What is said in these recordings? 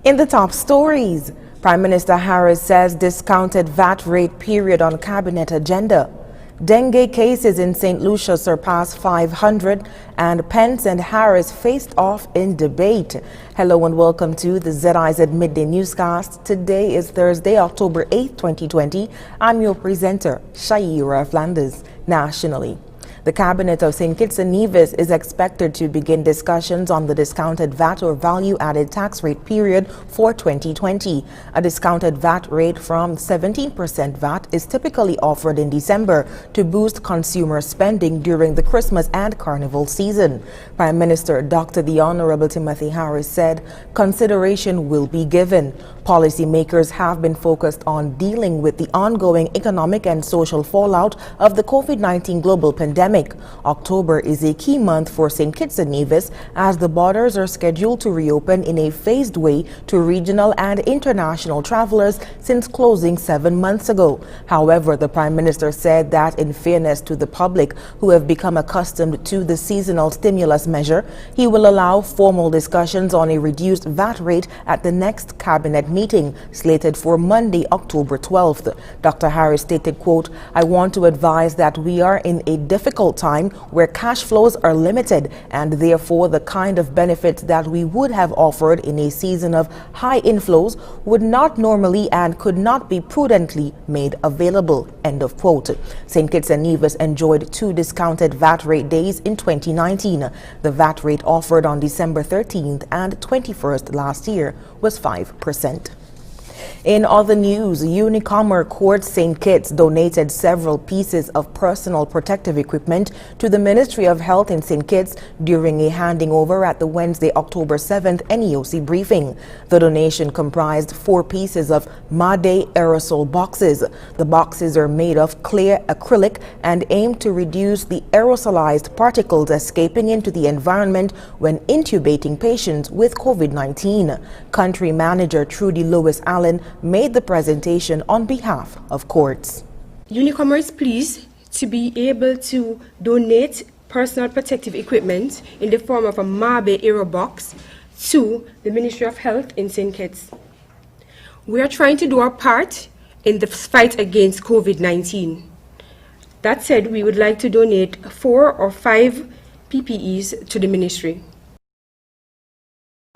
In the top stories, Prime Minister Harris says discounted VAT rate period on cabinet agenda. Dengue cases in St. Lucia surpassed 500 and Pence and Harris faced off in debate. Hello and welcome to the ZIZ Midday Newscast. Today is Thursday, October 8, 2020. I'm your presenter, Shaira Flanders. Nationally, the Cabinet of St. Kitts and Nevis is expected to begin discussions on the discounted VAT or value-added tax rate period for 2020. A discounted VAT rate from 17% VAT is typically offered in December to boost consumer spending during the Christmas and Carnival season. Prime Minister Dr. The Honorable Timothy Harris said consideration will be given. Policymakers have been focused on dealing with the ongoing economic and social fallout of the COVID-19 global pandemic. October is a key month for St. Kitts and Nevis as the borders are scheduled to reopen in a phased way to regional and international travelers since closing 7 months ago. However, the Prime Minister said that in fairness to the public who have become accustomed to the seasonal stimulus measure, he will allow formal discussions on a reduced VAT rate at the next cabinet meeting slated for Monday, October 12th. Dr. Harris stated, quote, "I want to advise that we are in a difficult time where cash flows are limited and therefore the kind of benefits that we would have offered in a season of high inflows would not normally and could not be prudently made available." End of quote. St. Kitts and Nevis enjoyed 2 discounted VAT rate days in 2019. The VAT rate offered on December 13th and 21st last year was 5%. In other news, Unicomer Court St. Kitts donated several pieces of personal protective equipment to the Ministry of Health in St. Kitts during a handing over at the Wednesday, October 7th NEOC briefing. The donation comprised 4 pieces of Midday aerosol boxes. The boxes are made of clear acrylic and aim to reduce the aerosolized particles escaping into the environment when intubating patients with COVID-19. Country Manager Trudy Lewis Allen made the presentation on behalf of courts. Unicomer is pleased to be able to donate personal protective equipment in the form of a Midday Aero box to the Ministry of Health in St. Kitts. We are trying to do our part in the fight against COVID-19. That said, we would like to donate 4 or 5 PPEs to the ministry.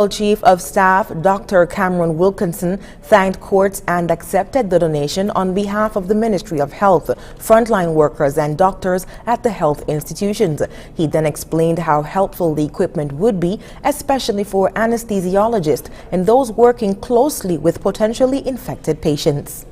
Chief of Staff Dr. Cameron Wilkinson thanked courts and accepted the donation on behalf of the Ministry of Health, frontline workers and doctors at the health institutions. He then explained how helpful the equipment would be, especially for anesthesiologists and those working closely with potentially infected patients.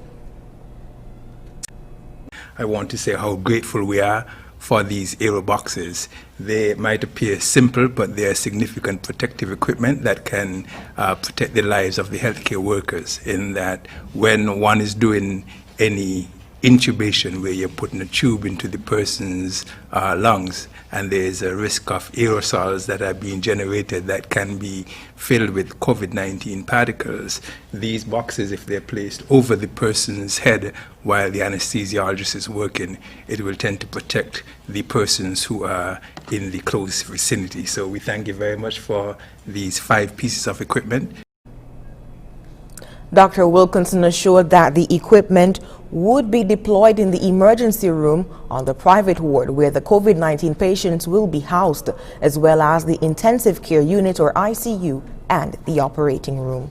I want to say how grateful we are for these aero boxes. They might appear simple, but they are significant protective equipment that can protect the lives of the healthcare workers, in that when one is doing any intubation where you're putting a tube into the person's lungs and there's a risk of aerosols that are being generated that can be filled with COVID-19 particles, these boxes, if they're placed over the person's head while the anesthesiologist is working, it will tend to protect the persons who are in the close vicinity. So we thank you very much for these 5 pieces of equipment. Dr. Wilkinson assured that the equipment would be deployed in the emergency room on the private ward where the COVID-19 patients will be housed, as well as the intensive care unit or ICU and the operating room.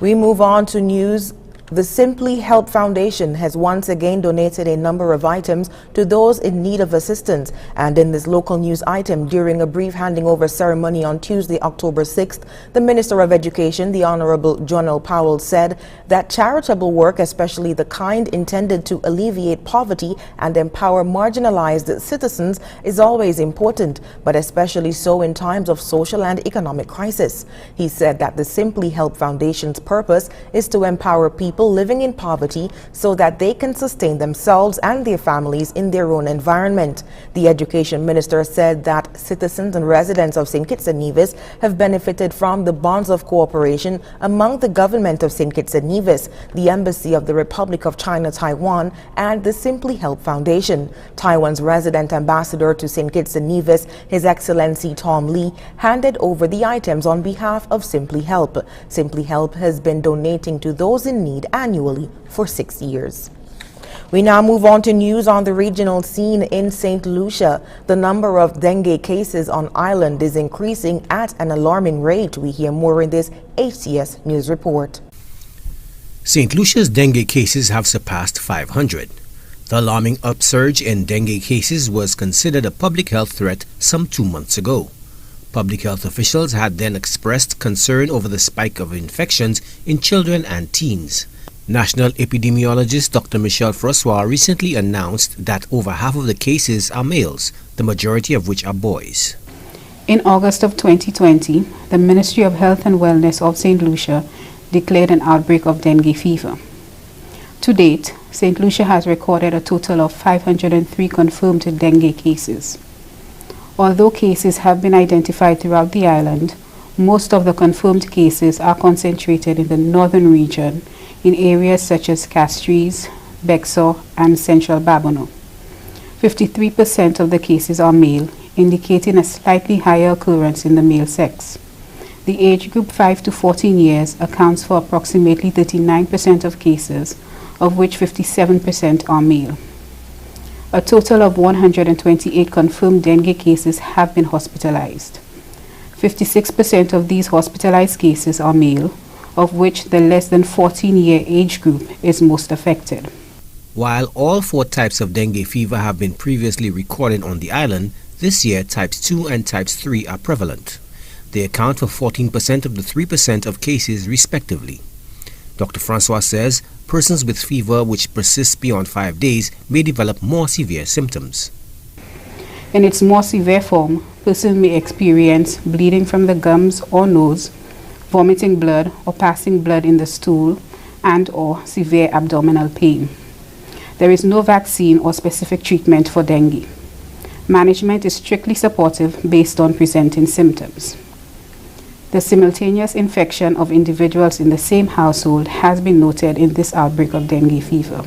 We move on to news. The Simply Help Foundation has once again donated a number of items to those in need of assistance. And in this local news item, during a brief handing over ceremony on Tuesday, October 6th, the Minister of Education, the Honorable Jonell Powell, said that charitable work, especially the kind intended to alleviate poverty and empower marginalized citizens, is always important, but especially so in times of social and economic crisis. He said that the Simply Help Foundation's purpose is to empower people people living in poverty so that they can sustain themselves and their families in their own environment. The Education Minister said that citizens and residents of St. Kitts and Nevis have benefited from the bonds of cooperation among the government of St. Kitts and Nevis, the Embassy of the Republic of China, Taiwan, and the Simply Help Foundation. Taiwan's resident ambassador to St. Kitts and Nevis, His Excellency Tom Lee, handed over the items on behalf of Simply Help. Simply Help has been donating to those in need annually for 6 years. We now move on to news on the regional scene in St. Lucia. The number of dengue cases on island is increasing at an alarming rate. We hear more in this HCS News report. St. Lucia's dengue cases have surpassed 500. The alarming upsurge in dengue cases was considered a public health threat some 2 months ago. Public health officials had then expressed concern over the spike of infections in children and teens. National epidemiologist Dr. Michel Francois recently announced that over half of the cases are males, the majority of which are boys. In August of 2020, the Ministry of Health and Wellness of St. Lucia declared an outbreak of dengue fever. To date, St. Lucia has recorded a total of 503 confirmed dengue cases. Although cases have been identified throughout the island, most of the confirmed cases are concentrated in the northern region in areas such as Castries, Bexar, and Central Babono. 53% of the cases are male, indicating a slightly higher occurrence in the male sex. The age group 5 to 14 years accounts for approximately 39% of cases, of which 57% are male. A total of 128 confirmed dengue cases have been hospitalized. 56% of these hospitalized cases are male, of which the less than 14-year age group is most affected. While all 4 types of dengue fever have been previously recorded on the island, this year types 2 and types 3 are prevalent. They account for 14% of the 3% of cases respectively. Dr. Francois says persons with fever which persists beyond 5 days may develop more severe symptoms. In its more severe form, persons may experience bleeding from the gums or nose, vomiting blood or passing blood in the stool, and/or severe abdominal pain. There is no vaccine or specific treatment for dengue. Management is strictly supportive based on presenting symptoms. The simultaneous infection of individuals in the same household has been noted in this outbreak of dengue fever.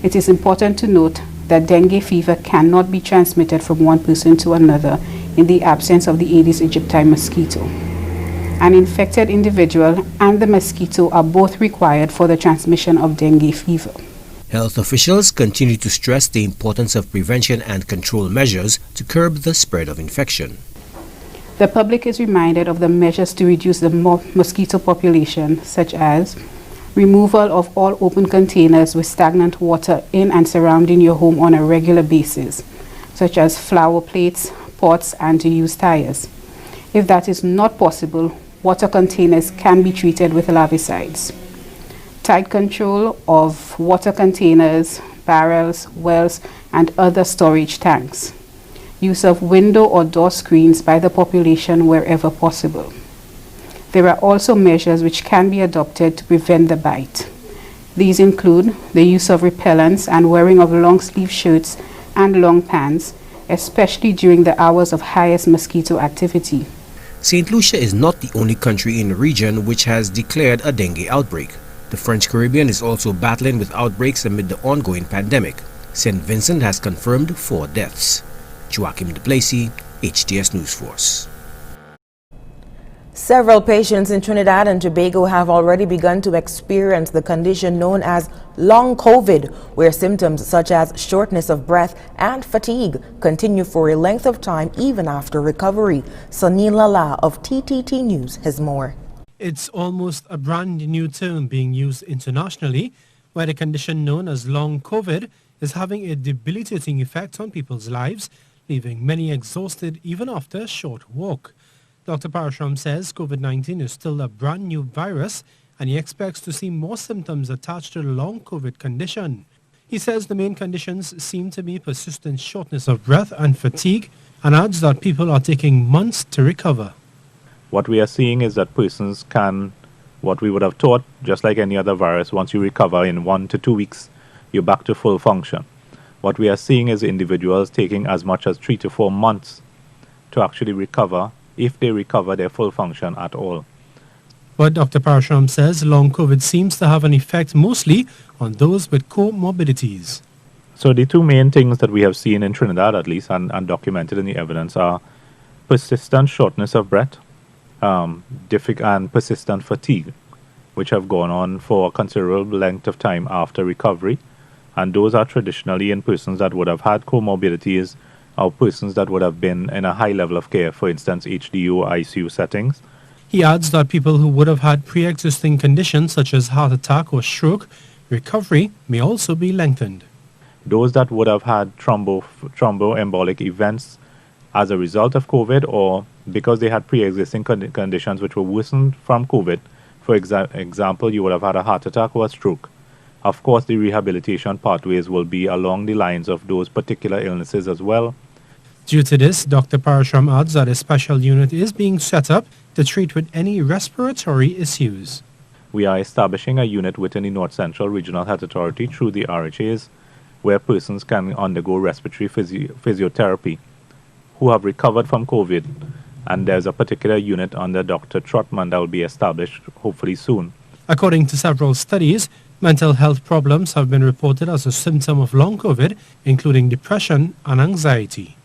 It is important to note that dengue fever cannot be transmitted from one person to another in the absence of the Aedes aegypti mosquito. An infected individual and the mosquito are both required for the transmission of dengue fever. Health officials continue to stress the importance of prevention and control measures to curb the spread of infection. The public is reminded of the measures to reduce the mosquito population, such as removal of all open containers with stagnant water in and surrounding your home on a regular basis, such as flower plates, pots, and to use tires. If that is not possible, water containers can be treated with larvicides. Tight control of water containers, barrels, wells, and other storage tanks. Use of window or door screens by the population wherever possible. There are also measures which can be adopted to prevent the bite. These include the use of repellents and wearing of long sleeve shirts and long pants, especially during the hours of highest mosquito activity. St. Lucia is not the only country in the region which has declared a dengue outbreak. The French Caribbean is also battling with outbreaks amid the ongoing pandemic. St. Vincent has confirmed 4 deaths. Joachim Duplessis, HTS News Force. Several patients in Trinidad and Tobago have already begun to experience the condition known as long COVID, where symptoms such as shortness of breath and fatigue continue for a length of time even after recovery. Sunil Lala of TTT News has more. It's almost a brand new term being used internationally, where the condition known as long COVID is having a debilitating effect on people's lives, leaving many exhausted even after a short walk. Dr. Parashram says COVID-19 is still a brand new virus and he expects to see more symptoms attached to the long COVID condition. He says the main conditions seem to be persistent shortness of breath and fatigue, and adds that people are taking months to recover. What we are seeing is that persons can What we would have thought, just like any other virus, once you recover in 1 to 2 weeks, you're back to full function. What we are seeing is individuals taking as much as 3 to 4 months to actually recover, if they recover their full function at all. But Dr. Parashram says long COVID seems to have an effect mostly on those with comorbidities. So the two main things that we have seen in Trinidad, at least, and documented in the evidence are persistent shortness of breath and persistent fatigue, which have gone on for a considerable length of time after recovery. And those are traditionally in persons that would have had comorbidities or persons that would have been in a high level of care, for instance, HDU or ICU settings. He adds that people who would have had pre-existing conditions such as heart attack or stroke, recovery may also be lengthened. Those that would have had thromboembolic events as a result of COVID or because they had pre-existing conditions which were worsened from COVID, for example, you would have had a heart attack or a stroke. Of course, the rehabilitation pathways will be along the lines of those particular illnesses as well. Due to this, Dr. Parashram adds that a special unit is being set up to treat with any respiratory issues. We are establishing a unit within the North Central Regional Health Authority through the RHAs where persons can undergo respiratory physiotherapy who have recovered from COVID. And there's a particular unit under Dr. Trotman that will be established hopefully soon. According to several studies, mental health problems have been reported as a symptom of long COVID, including depression and anxiety.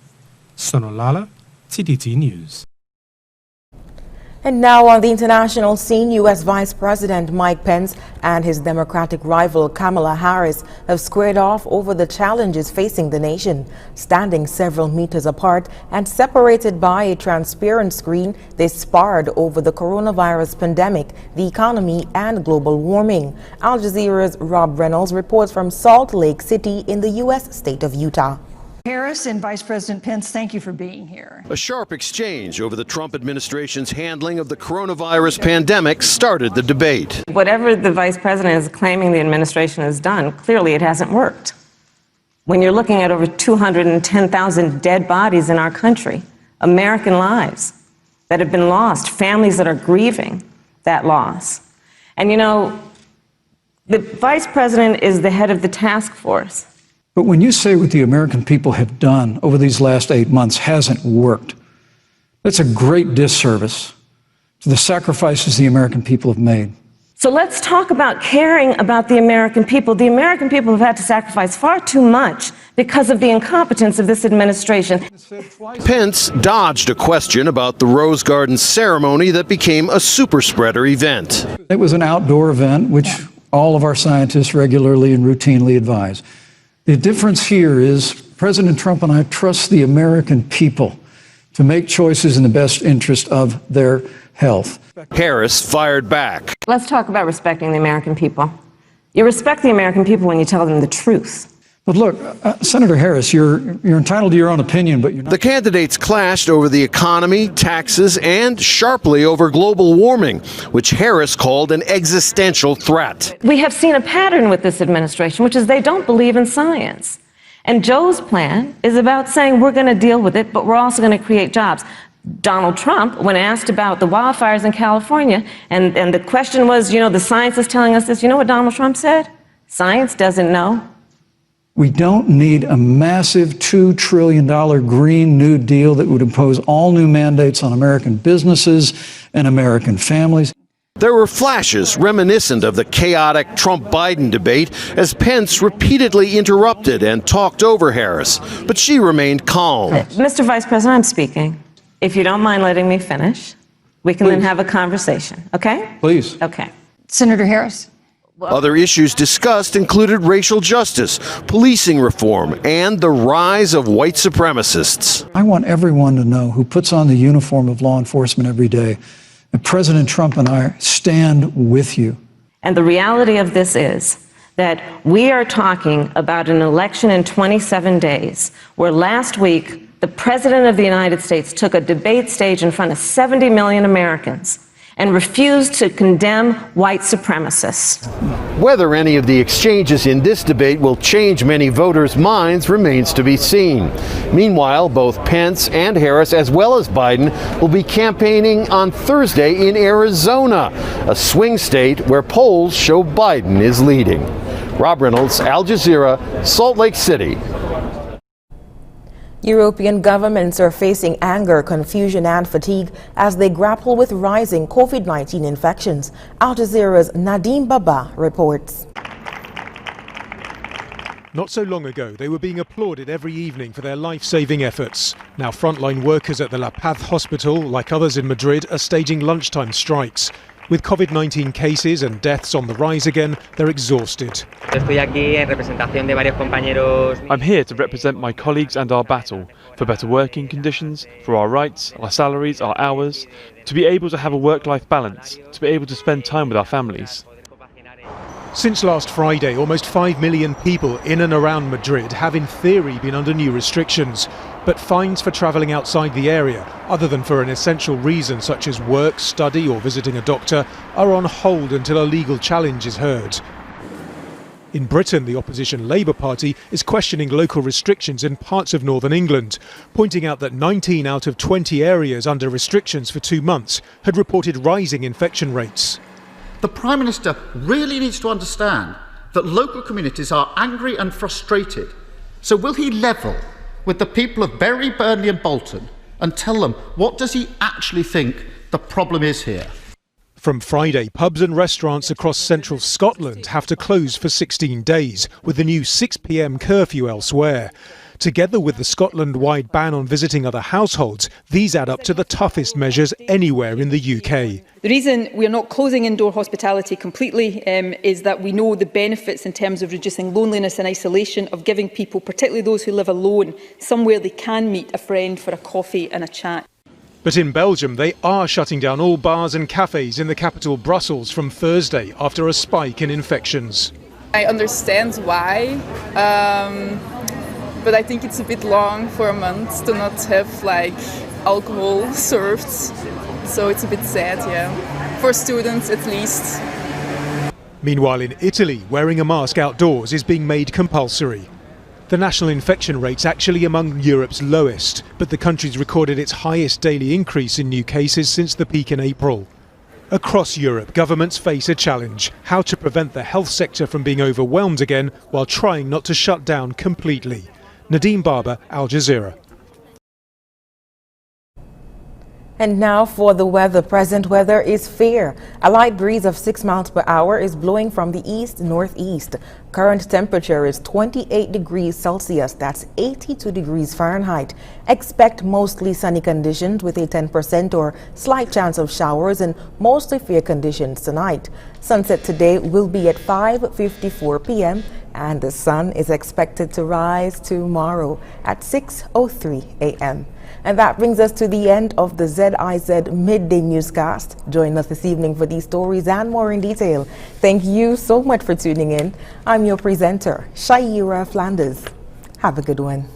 Sonolala, TTT News. And now on the international scene, U.S. Vice President Mike Pence and his Democratic rival Kamala Harris have squared off over the challenges facing the nation. Standing several meters apart and separated by a transparent screen, they sparred over the coronavirus pandemic, the economy, and global warming. Al Jazeera's Rob Reynolds reports from Salt Lake City in the U.S. state of Utah. Harris and Vice President Pence, thank you for being here. A sharp exchange over the Trump administration's handling of the coronavirus pandemic started the debate. Whatever the vice president is claiming the administration has done, clearly it hasn't worked. When you're looking at over 210,000 dead bodies in our country, American lives that have been lost, families that are grieving that loss. And you know, the vice president is the head of the task force. But when you say what the American people have done over these last 8 months hasn't worked, that's a great disservice to the sacrifices the American people have made. So let's talk about caring about the American people. The American people have had to sacrifice far too much because of the incompetence of this administration. Pence dodged a question about the Rose Garden ceremony that became a super spreader event. It was an outdoor event, which all of our scientists regularly and routinely advise. The difference here is President Trump and I trust the American people to make choices in the best interest of their health. Harris fired back. Let's talk about respecting the American people. You respect the American people when you tell them the truth. But look, Senator Harris, you're entitled to your own opinion, but you're not. The candidates clashed over the economy, taxes, and sharply over global warming, which Harris called an existential threat. We have seen a pattern with this administration, which is they don't believe in science. And Joe's plan is about saying we're going to deal with it, but we're also going to create jobs. Donald Trump, when asked about the wildfires in California, and the question was, you know, the science is telling us this, you know what Donald Trump said? Science doesn't know. We don't need a massive $2 trillion Green New Deal that would impose all new mandates on American businesses and American families. There were flashes reminiscent of the chaotic Trump-Biden debate as Pence repeatedly interrupted and talked over Harris, but she remained calm. Mr. Vice President, I'm speaking. If you don't mind letting me finish, we can then have a conversation, okay? Please. Okay. Senator Harris. Other issues discussed included racial justice, policing reform, and the rise of white supremacists. I want everyone to know who puts on the uniform of law enforcement every day that President Trump and I stand with you. And the reality of this is that we are talking about an election in 27 days, where last week the President of the United States took a debate stage in front of 70 million Americans and refuse to condemn white supremacists. Whether any of the exchanges in this debate will change many voters' minds remains to be seen. Meanwhile, both Pence and Harris, as well as Biden, will be campaigning on Thursday in Arizona, a swing state where polls show Biden is leading. Rob Reynolds, Al Jazeera, Salt Lake City. European governments are facing anger, confusion and fatigue as they grapple with rising COVID-19 infections. Al Jazeera's Nadim Baba reports. Not so long ago, they were being applauded every evening for their life-saving efforts. Now frontline workers at the La Paz hospital, like others in Madrid, are staging lunchtime strikes. With COVID-19 cases and deaths on the rise again, they're exhausted. I'm here to represent my colleagues and our battle for better working conditions, for our rights, our salaries, our hours, to be able to have a work-life balance, to be able to spend time with our families. Since last Friday, almost 5 million people in and around Madrid have in theory been under new restrictions. But fines for travelling outside the area, other than for an essential reason such as work, study or visiting a doctor, are on hold until a legal challenge is heard. In Britain, the opposition Labour Party is questioning local restrictions in parts of northern England, pointing out that 19 out of 20 areas under restrictions for 2 months had reported rising infection rates. The Prime Minister really needs to understand that local communities are angry and frustrated. So will he level with the people of Bury, Burnley and Bolton and tell them what does he actually think the problem is here? From Friday, pubs and restaurants across central Scotland have to close for 16 days, with the new 6 p.m. curfew elsewhere. Together with the Scotland-wide ban on visiting other households, these add up to the toughest measures anywhere in the UK. The reason we are not closing indoor hospitality completely is that we know the benefits in terms of reducing loneliness and isolation, of giving people, particularly those who live alone, somewhere they can meet a friend for a coffee and a chat. But in Belgium, they are shutting down all bars and cafes in the capital Brussels from Thursday after a spike in infections. I understand why. But I think it's a bit long for a month to not have alcohol served. So it's a bit sad, yeah. For students at least. Meanwhile in Italy, wearing a mask outdoors is being made compulsory. The national infection rate's actually among Europe's lowest, but the country's recorded its highest daily increase in new cases since the peak in April. Across Europe, governments face a challenge: how to prevent the health sector from being overwhelmed again while trying not to shut down completely. Nadim Baba, Al Jazeera. And now for the weather. Present weather is fair. A light breeze of 6 miles per hour is blowing from the east-northeast. Current temperature is 28 degrees Celsius. That's 82 degrees Fahrenheit. Expect mostly sunny conditions with a 10% or slight chance of showers and mostly fair conditions tonight. Sunset today will be at 5:54 p.m. and the sun is expected to rise tomorrow at 6:03 a.m. And that brings us to the end of the ZIZ Midday Newscast. Join us this evening for these stories and more in detail. Thank you so much for tuning in. I'm your presenter, Shaira Flanders. Have a good one.